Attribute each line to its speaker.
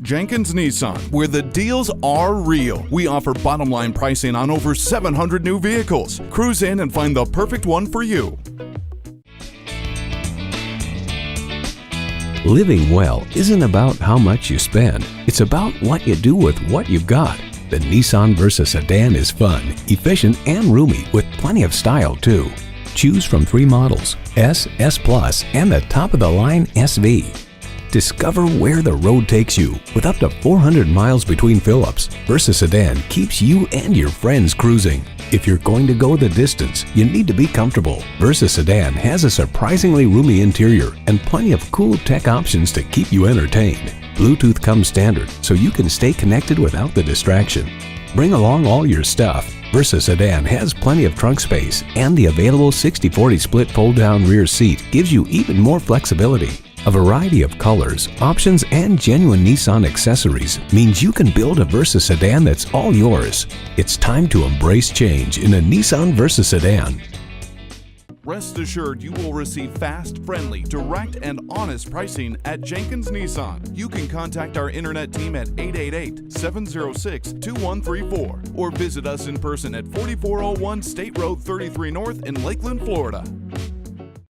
Speaker 1: Jenkins Nissan, where the deals are real. We offer bottom line pricing on over 700 new vehicles. Cruise in and find the perfect one for you.
Speaker 2: Living well isn't about how much you spend. It's about what you do with what you've got. The Nissan Versa sedan is fun, efficient, and roomy with plenty of style too. Choose from 3 models, S, S Plus, and the top-of-the-line SV. Discover where the road takes you. With up to 400 miles between fill-ups, Versa sedan keeps you and your friends cruising. If you're going to go the distance, you need to be comfortable. Versa sedan has a surprisingly roomy interior and plenty of cool tech options to keep you entertained. Bluetooth comes standard, so you can stay connected without the distraction. Bring along all your stuff. Versa sedan has plenty of trunk space, and the available 60/40 split fold-down rear seat gives you even more flexibility. A variety of colors, options, and genuine Nissan accessories means you can build a Versa sedan that's all yours. It's time to embrace change in a Nissan Versa sedan.
Speaker 1: Rest assured you will receive fast, friendly, direct, and honest pricing at Jenkins Nissan. You can contact our internet team at 888-706-2134 or visit us in person at 4401 State Road 33 North in Lakeland, Florida.